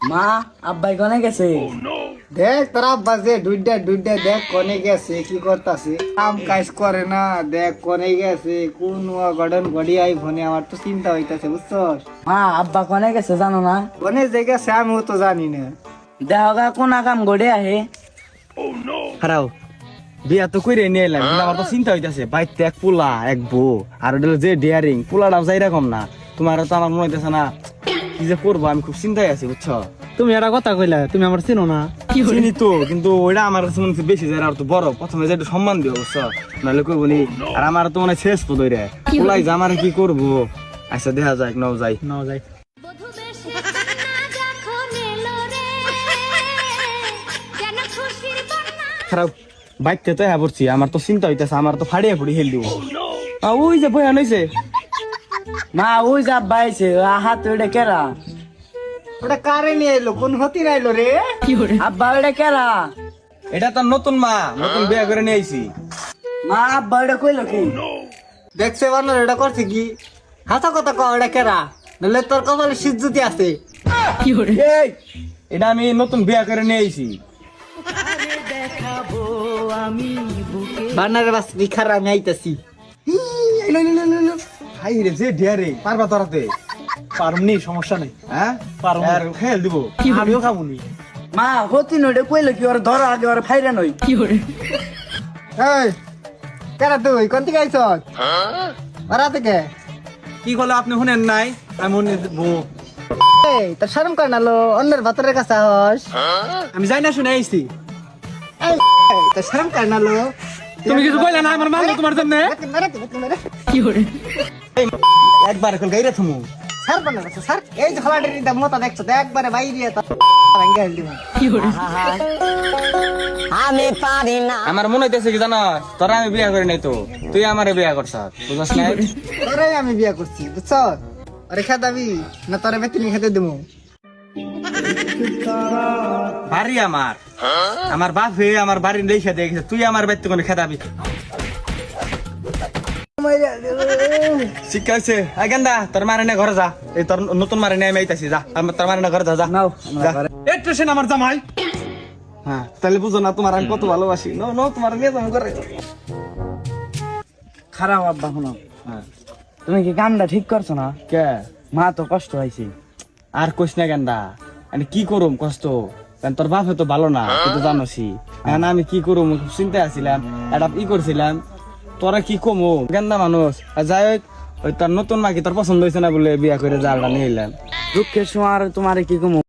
মা আব্বাই কোনে গেছে? দেখ তোর আব্বা যে দুইটা দুইটা দেখ কোনে গেছে কি করতাছে, কাম কাজ করে না, দেখ কোনে গেছে, কোন গড়ন গড়ি আই ফোনে, আমার তো চিন্তা হইতাছে বুঝছস। মা আব্বা কোনে গেছে জানো না? কোনে যে গেছে আমিও তো জানি না। দেহগা কোন কাম গড়ে আহে। খারাও বিয়া তো কইরে নিয়ে এলাম, কিন্তু আমার তো চিন্তা হইতাছে বাইতে এক পোলা এক বউ আর ওটা যে ডিয়ারিং পোলাটাও যাই রকম না। তোমার তো আমার মনে হইতেছে না কি যে করবো, আমি খুব চিন্তায় আছি বুঝছো। তুমি একটা কথা কইলা, তুমি আমার চিনো না? চিনি তো, কিন্তু ওইটা আমার কাছে মনে হচ্ছে বেশি যায় আর তো বড়, প্রথমে যে একটু সম্মান দিও বুঝছো, নাহলে কইব নি। আর আমার তো মনে হয় শেষ পদ রে পোলাই যে আমার কি করবো। আচ্ছা দেখা যাক, নাও যাই নাও যাই। খারাপ বাইকতে তো হ্যাঁ পড়ছি, আমার তো চিন্তা হইতেছে, আমার তো ফাড়িয়ে ফুড়ি হেল দিব। ওই যে বয়া লইছে। মা ওই যে আব্বা আইছে, হাত ওইটা কেরা? ওটা কারে নিয়ে এলো, কোন হতি আইলো রে? আব্বা ওইটা কেরা? এটা তো নতুন মা, নতুন বিয়া করে নিয়ে আইছি। মা আব্বা ওইটা কইলো কি? দেখছে বানর এটা করছে কি? হাসা কথা কও, এটা কেরা? নাহলে তোর কপালে সিজ্জতি আছে। এই, এটা আমি নতুন বিয়া করে নিয়ে আইছি। বানারে বাস বিখারা আমি আইতাছি। হাই রে যে ডিয়ারে পারবা তোরাতে? পারমনি, সমস্যা নাই। হ্যাঁ পারবো। আর খেল দিব, আমিও খাবনি। মা হতি নইটা কইলো কি? ওর ধর আগে ওর ফাইরা নই। এই কেরা তুই কোন থেকে আইছস? ওরা থেকে? কি করলো আপনি শুনেন নাই? আমি শুনে বউ এই তোর শরম কর নালো, অন্যের ভাতরের কাছে আস। আমি যাই না শুনে আইছি। এই তোর শরম কর নালো। তুমি কিছু কইলা না আমার মারবো তোমার জন্য। একবার কল গাইরা থুমু। স্যার বানা গেছে স্যার, এই যে খালাটির দাম মতো দেখছো তো, একবারে বাইরে তো ভাঙ্গা হেল দিব। আমার মনে হইতেছে কি জানো, তোরা আমি বিয়া করি নাই তো, তুই আমারে বিয়া করছ বুঝছ নাই? তোরাই আমি বিয়া করছি বুঝছ। আরে খেদাবি না তোরে বেতনি খেতে দেবো? বাড়ি আমার, আমার বাপ হয়ে আমার বাড়ি রেখে দিয়ে গেছে, তুই আমার বাড়িতে কোনো খেদাবি? শিখাইছে গেন্দা, তোর মারে না ঘরে যা, এই তোর নতুন মারে নিয়ে আমি আইতাছি, যা তোর মারে না ঘরে যা, যা নাও যা। একটু সেন আমার জামাই। হ্যাঁ তাহলে বুঝো না তোমার আমি কত ভালোবাসি। নো নো তোমার নিয়ে যাবো করে। খারাপ আব্বা শোনো, হ্যাঁ তুমি কি কামটা ঠিক করছো না? কে? মা তো কষ্ট হয়েছে। আর কইস না গেন্দা, আমি কি করুম কষ্ট, কারণ তোর বাপে তো ভালো না, তুই তো জানোসি। এখন আমি কি করুম খুব চিন্তায় আছিলাম, একটা ই করছিলাম, তোরা কি কমু গেন্দা মানুষ। আর যাই হোক, ওই তোর নতুন মাকে তোর পছন্দ হয়েছে না বলে বিয়া করে জালটা নিয়ে এলাম। দুঃখের সময় আর তোমারে কি কমু?